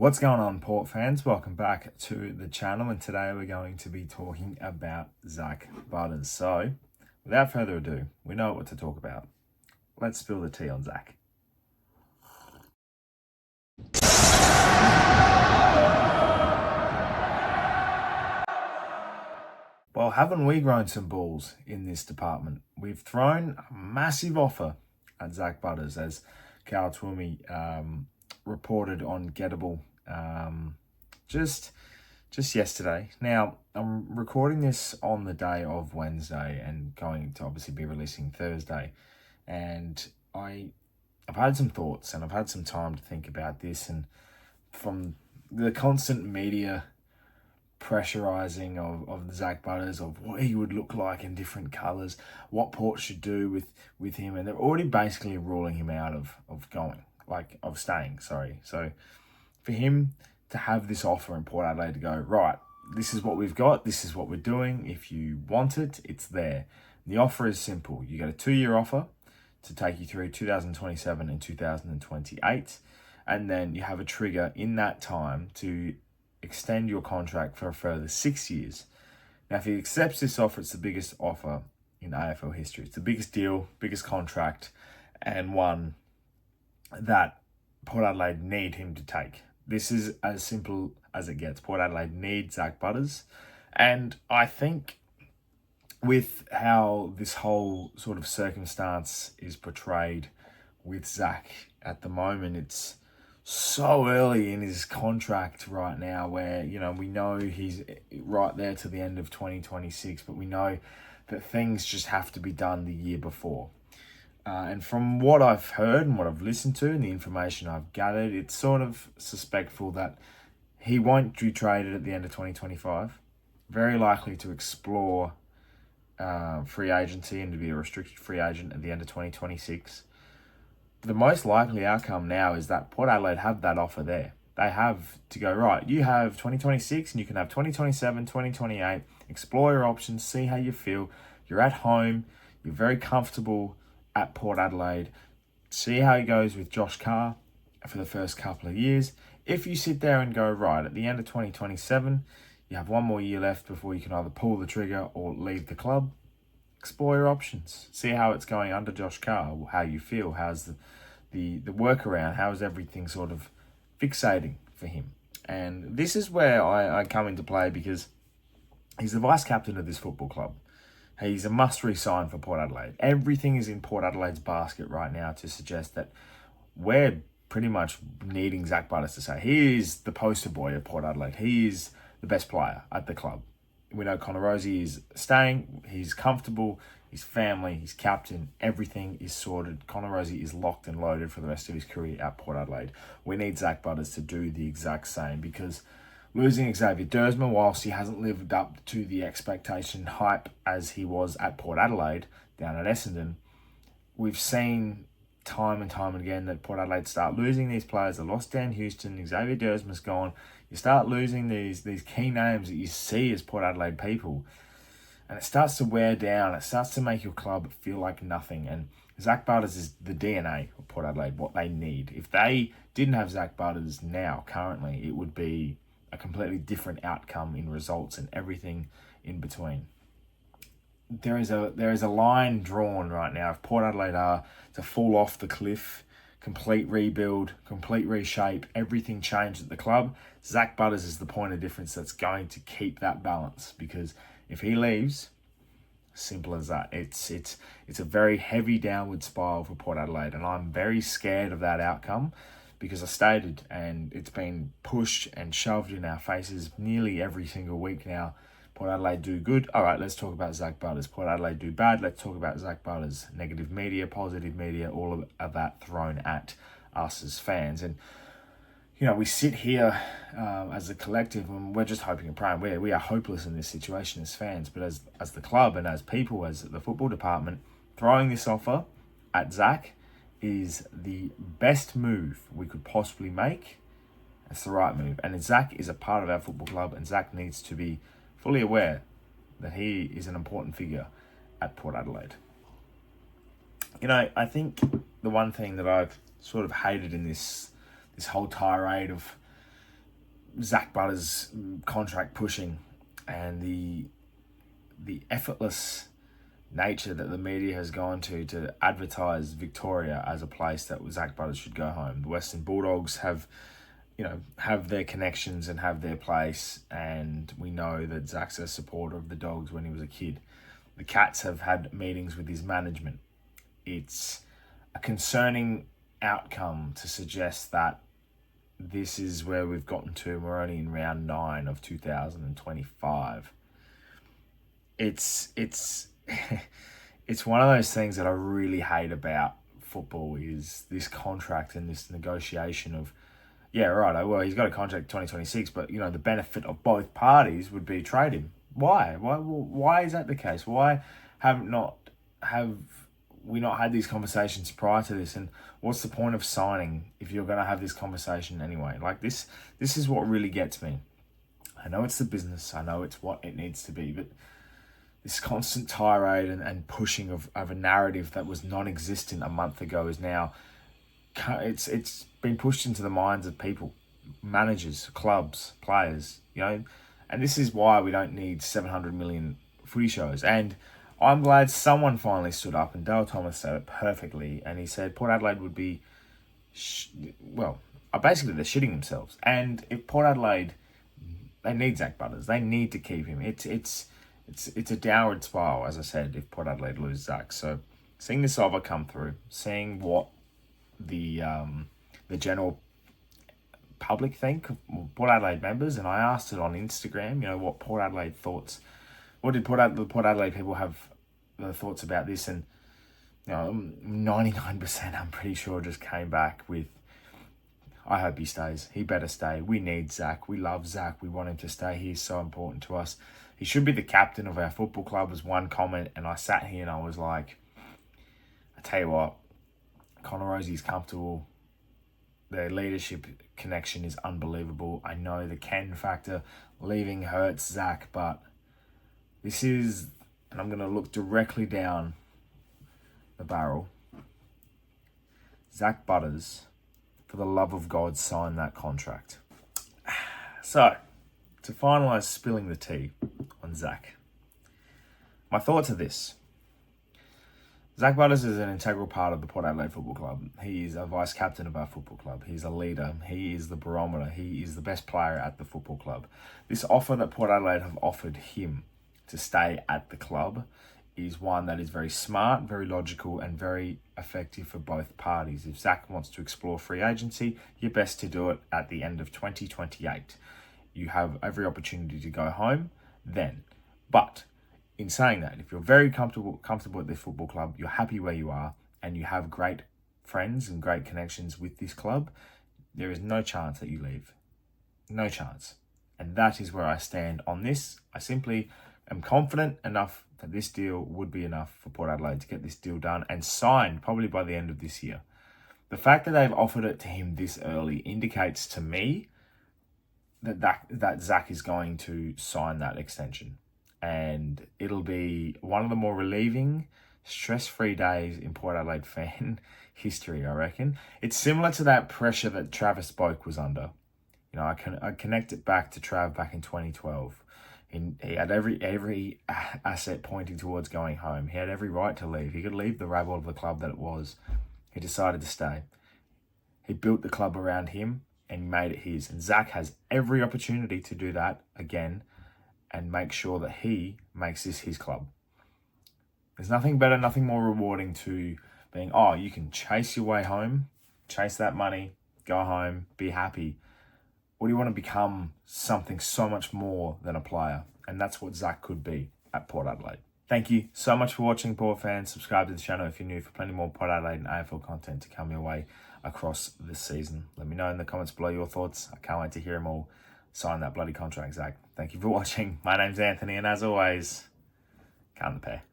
What's going on, Port fans? Welcome back to the channel, and today we're going to be talking about Zak Butters. So, without further ado, we know what to talk about. Let's spill the tea on Zak. Well, haven't we grown some balls in this department? We've thrown a massive offer at Zak Butters, as Carl Twomey reported on Gettable just yesterday. Now, I'm recording this on the day of Wednesday and going to obviously be releasing Thursday. And I've had some thoughts and I've had some time to think about this, and from the constant media pressurizing of Zak Butters, of what he would look like in different colours, what Port should do with him, and they're already basically ruling him out of staying. So for him to have this offer in Port Adelaide to go, right, this is what we've got, this is what we're doing, if you want it, it's there. The offer is simple. You get a 2-year offer to take you through 2027 and 2028, and then you have a trigger in that time to extend your contract for a further 6 years. Now, if he accepts this offer, it's the biggest offer in AFL history. It's the biggest deal, biggest contract, and one that Port Adelaide need him to take. This is as simple as it gets. Port Adelaide needs Zak Butters. And I think with how this whole sort of circumstance is portrayed with Zak at the moment, it's so early in his contract right now where, we know he's right there to the end of 2026, but we know that things just have to be done the year before. And from what I've heard and what I've listened to and the information I've gathered, it's sort of suspectful that he won't be traded at the end of 2025. Very likely to explore free agency and to be a restricted free agent at the end of 2026. The most likely outcome now is that Port Adelaide have that offer there. They have to go, right, you have 2026 and you can have 2027, 2028, explore your options, see how you feel. You're at home, you're very comfortable at Port Adelaide. See how it goes with Josh Carr for the first couple of years. If you sit there and go, right, at the end of 2027, you have one more year left before you can either pull the trigger or leave the club, explore your options. See how it's going under Josh Carr, how you feel, how's the workaround, how's everything sort of fixating for him. And this is where I come into play, because he's the vice captain of this football club. He's a must re-sign for Port Adelaide. Everything is in Port Adelaide's basket right now to suggest that we're pretty much needing Zak Butters to say he is the poster boy of Port Adelaide. He is the best player at the club. We know Connor Rozee is staying. He's comfortable. His family, his captain, everything is sorted. Connor Rozee is locked and loaded for the rest of his career at Port Adelaide. We need Zak Butters to do the exact same, because losing Xavier Dersma, whilst he hasn't lived up to the expectation hype as he was at Port Adelaide down at Essendon, we've seen time and time again that Port Adelaide start losing these players. They lost Dan Houston, Xavier Dersma's gone. You start losing these key names that you see as Port Adelaide people, and it starts to wear down. It starts to make your club feel like nothing. And Zak Butters is the DNA of Port Adelaide, what they need. If they didn't have Zak Butters now, currently, it would be a completely different outcome in results and everything in between. There is a line drawn right now. If Port Adelaide are to fall off the cliff, complete rebuild, complete reshape, everything changed at the club, Zak Butters is the point of difference that's going to keep that balance. Because if he leaves, simple as that, it's a very heavy downward spiral for Port Adelaide, and I'm very scared of that outcome. Because I stated, and it's been pushed and shoved in our faces nearly every single week now, Port Adelaide do good, all right, let's talk about Zak Butters. Port Adelaide do bad, let's talk about Zak Butters. Negative media, positive media, all of that thrown at us as fans. And, we sit here as a collective, and we're just hoping and praying. We are hopeless in this situation as fans, but as the club and as people, as the football department, throwing this offer at Zak is the best move we could possibly make. It's the right move. And Zak is a part of our football club, and Zak needs to be fully aware that he is an important figure at Port Adelaide. I think the one thing that I've sort of hated in this whole tirade of Zak Butters contract pushing and the effortless nature that the media has gone to advertise Victoria as a place that Zak Butters should go home. The Western Bulldogs have their connections and have their place, and we know that Zak's a supporter of the Dogs when he was a kid. The Cats have had meetings with his management. It's a concerning outcome to suggest that this is where we've gotten to. We're only in round 9 of 2025. It's it's one of those things that I really hate about football, is this contract and this negotiation of, yeah, right, well, he's got a contract 2026, but, the benefit of both parties would be trade him. Why? Why is that the case? Why have we not had these conversations prior to this? And what's the point of signing if you're going to have this conversation anyway? Like, this is what really gets me. I know it's the business. I know it's what it needs to be, but this constant tirade and pushing of a narrative that was non-existent a month ago is now, it's been pushed into the minds of people, managers, clubs, players, and this is why we don't need 700 million footy shows. And I'm glad someone finally stood up, and Dale Thomas said it perfectly, and he said Port Adelaide would be, basically they're shitting themselves. And if Port Adelaide, they need Zak Butters, they need to keep him. It's a downward spiral, as I said, if Port Adelaide lose Zak. So seeing this offer come through, seeing what the general public think, Port Adelaide members, and I asked it on Instagram, what Port Adelaide thoughts, what did the Port Adelaide people have the thoughts about this, and 99% I'm pretty sure just came back with, I hope he stays. He better stay. We need Zak. We love Zak. We want him to stay. He's so important to us. He should be the captain of our football club, was one comment. And I sat here and I was like, I tell you what, Connor Rosie's comfortable. Their leadership connection is unbelievable. I know the Ken factor leaving hurts Zak, but this is, and I'm going to look directly down the barrel, Zak Butters, for the love of God, sign that contract. So, to finalise spilling the tea on Zak, my thoughts are this. Zak Butters is an integral part of the Port Adelaide Football Club. He is a vice-captain of our football club. He's a leader. He is the barometer. He is the best player at the football club. This offer that Port Adelaide have offered him to stay at the club is one that is very smart, very logical, and very effective for both parties. If Zak wants to explore free agency, you're best to do it at the end of 2028. You have every opportunity to go home then. But in saying that, if you're very comfortable at this football club, you're happy where you are, and you have great friends and great connections with this club, there is no chance that you leave. No chance. And that is where I stand on this. I simply am confident enough that this deal would be enough for Port Adelaide to get this deal done and signed probably by the end of this year. The fact that they've offered it to him this early indicates to me that Zak is going to sign that extension. And it'll be one of the more relieving, stress-free days in Port Adelaide fan history, I reckon. It's similar to that pressure that Travis Boak was under. I connect it back to Trav back in 2012. He had every asset pointing towards going home. He had every right to leave. He could leave the rabble of the club that it was. He decided to stay. He built the club around him and made it his. And Zak has every opportunity to do that again and make sure that he makes this his club. There's nothing better, nothing more rewarding to being, you can chase your way home, chase that money, go home, be happy. Or do you want to become something so much more than a player? And that's what Zak could be at Port Adelaide. Thank you so much for watching, Port fans. Subscribe to the channel if you're new for plenty more Port Adelaide and AFL content to come your way across this season. Let me know in the comments below your thoughts. I can't wait to hear them all. Sign that bloody contract, Zak. Thank you for watching. My name's Anthony, and as always, count the pair.